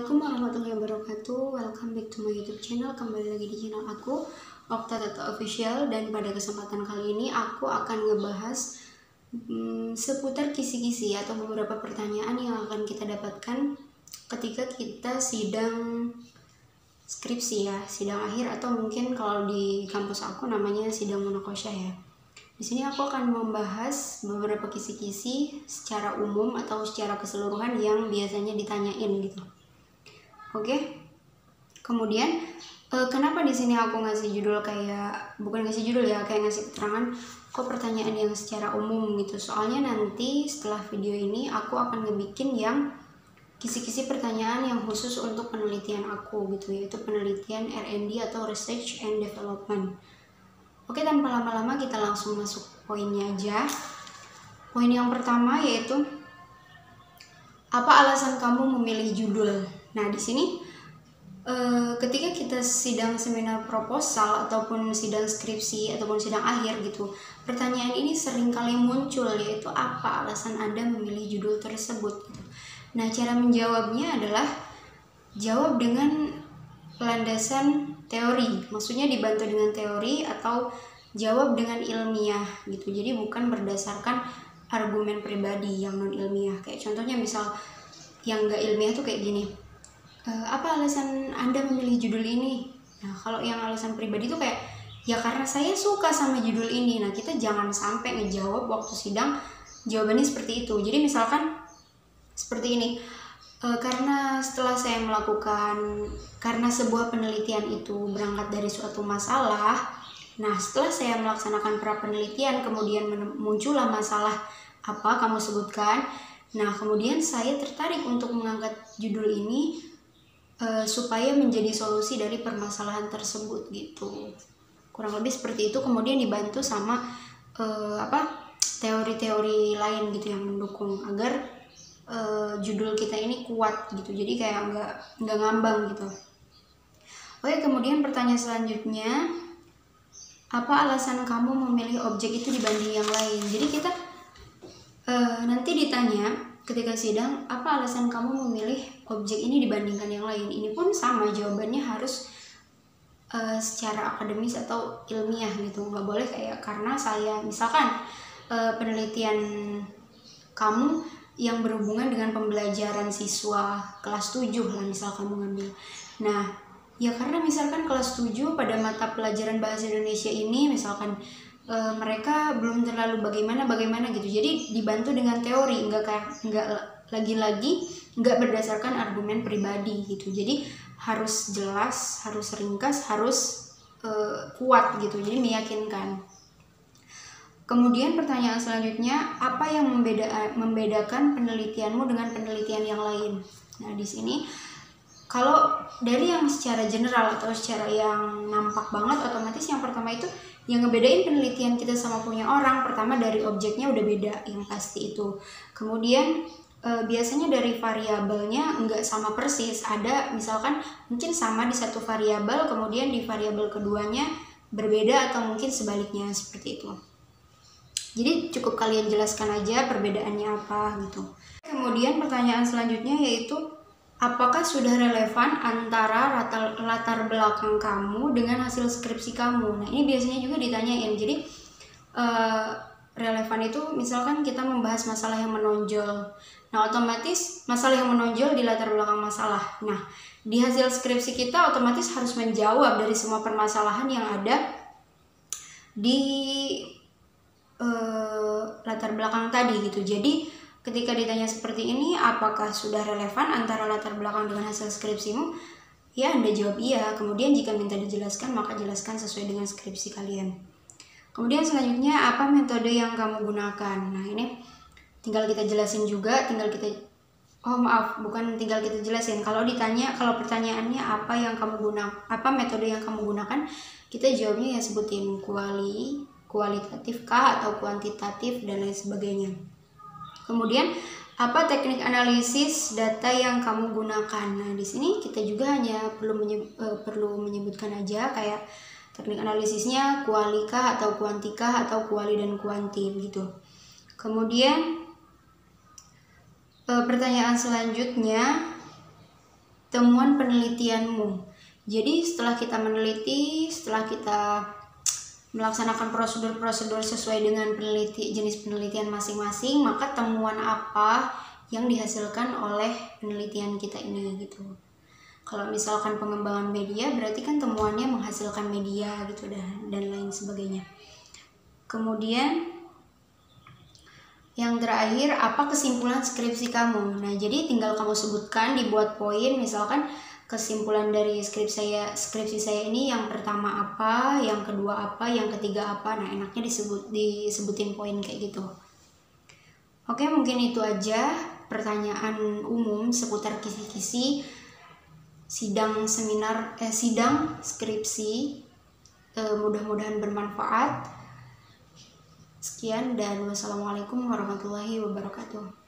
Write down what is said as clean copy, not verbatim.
Assalamualaikum warahmatullahi wabarakatuh. Welcome back to my YouTube channel. Kembali lagi di channel aku, Okta Tata Official. Dan pada kesempatan kali ini aku akan ngebahas seputar kisi-kisi atau beberapa pertanyaan yang akan kita dapatkan ketika kita sidang skripsi ya, sidang akhir, atau mungkin kalau di kampus aku namanya sidang munakosyah ya. Di sini aku akan membahas beberapa kisi-kisi secara umum atau secara keseluruhan yang biasanya ditanyain gitu. Oke. Kemudian kenapa di sini aku ngasih judul bukan ngasih judul ya, kayak ngasih keterangan kok pertanyaan yang secara umum gitu. Soalnya nanti setelah video ini aku akan ngebikin yang kisi-kisi pertanyaan yang khusus untuk penelitian aku gitu, yaitu penelitian R&D atau Research and Development. Oke, tanpa lama-lama kita langsung masuk poinnya aja. Poin yang pertama yaitu apa alasan kamu memilih judul? Nah, di sini ketika kita sidang seminar proposal ataupun sidang skripsi ataupun sidang akhir gitu, pertanyaan ini sering kali muncul, yaitu apa alasan Anda memilih judul tersebut gitu. Nah, cara menjawabnya adalah jawab dengan landasan teori, maksudnya dibantu dengan teori atau jawab dengan ilmiah gitu. Jadi bukan berdasarkan argumen pribadi yang non ilmiah. Kayak contohnya misal yang gak ilmiah tuh kayak gini, apa alasan Anda memilih judul ini? Nah, kalau yang alasan pribadi tuh kayak ya karena saya suka sama judul ini. Nah, kita jangan sampai ngejawab waktu sidang jawabannya seperti itu. Jadi misalkan seperti ini, karena setelah saya karena sebuah penelitian itu berangkat dari suatu masalah. Nah, setelah saya melaksanakan pra penelitian, kemudian muncullah masalah apa kamu sebutkan. Nah, kemudian saya tertarik untuk mengangkat judul ini supaya menjadi solusi dari permasalahan tersebut gitu. Kurang lebih seperti itu. Kemudian dibantu sama teori-teori lain gitu yang mendukung agar judul kita ini kuat gitu, jadi kayak nggak ngambang gitu. Oke, kemudian pertanyaan selanjutnya, apa alasan kamu memilih objek itu dibanding yang lain? Jadi kita nanti ditanya ketika sidang, apa alasan kamu memilih objek ini dibandingkan yang lain? Ini pun sama, jawabannya harus secara akademis atau ilmiah gitu, nggak boleh kayak karena saya misalkan penelitian kamu yang berhubungan dengan pembelajaran siswa kelas 7 lah misal kamu ngambil. Nah, ya karena misalkan kelas 7 pada mata pelajaran bahasa Indonesia ini misalkan mereka belum terlalu bagaimana gitu. Jadi dibantu dengan teori, enggak lagi-lagi enggak berdasarkan argumen pribadi gitu. Jadi harus jelas, harus ringkas, harus kuat gitu. Jadi meyakinkan. Kemudian pertanyaan selanjutnya, apa yang membedakan penelitianmu dengan penelitian yang lain? Nah, di sini kalau dari yang secara general atau secara yang nampak banget, otomatis yang pertama itu yang ngebedain penelitian kita sama punya orang, pertama dari objeknya udah beda, yang pasti itu. Kemudian biasanya dari variabelnya nggak sama persis, ada misalkan mungkin sama di satu variabel, kemudian di variabel keduanya berbeda atau mungkin sebaliknya seperti itu. Jadi cukup kalian jelaskan aja perbedaannya apa gitu. Kemudian pertanyaan selanjutnya yaitu apakah sudah relevan antara latar belakang kamu dengan hasil skripsi kamu. Nah, ini biasanya juga ditanyain. Jadi relevan itu misalkan kita membahas masalah yang menonjol. Nah, otomatis masalah yang menonjol di latar belakang masalah. Nah, di hasil skripsi kita otomatis harus menjawab dari semua permasalahan yang ada di latar belakang tadi gitu. Jadi ketika ditanya seperti ini, apakah sudah relevan antara latar belakang dengan hasil skripsimu? Ya, Anda jawab iya. Kemudian jika minta dijelaskan, maka jelaskan sesuai dengan skripsi kalian. Kemudian selanjutnya, apa metode yang kamu gunakan? Nah, ini tinggal kita jelasin juga, tinggal kita jelasin. Kalau pertanyaannya apa metode yang kamu gunakan, kita jawabnya ya sebutin kualitatif kah atau kuantitatif dan lain sebagainya. Kemudian apa teknik analisis data yang kamu gunakan? Nah, di sini kita juga hanya perlu menyebutkan aja kayak teknik analisisnya kuali kah atau kuanti kah atau kuali dan kuanti gitu. Kemudian pertanyaan selanjutnya, temuan penelitianmu. Jadi setelah kita meneliti, setelah kita melaksanakan prosedur-prosedur sesuai dengan jenis penelitian masing-masing, maka temuan apa yang dihasilkan oleh penelitian kita ini gitu. Kalau misalkan pengembangan media, berarti kan temuannya menghasilkan media gitu dan lain sebagainya. Kemudian yang terakhir, apa kesimpulan skripsi kamu? Nah, jadi tinggal kamu sebutkan, dibuat poin, misalkan kesimpulan dari skripsi saya ini yang pertama apa, yang kedua apa, yang ketiga apa. Nah, enaknya disebutin poin kayak gitu. Oke, mungkin itu aja pertanyaan umum seputar kisi-kisi sidang skripsi. Mudah-mudahan bermanfaat. Sekian dan wassalamualaikum warahmatullahi wabarakatuh.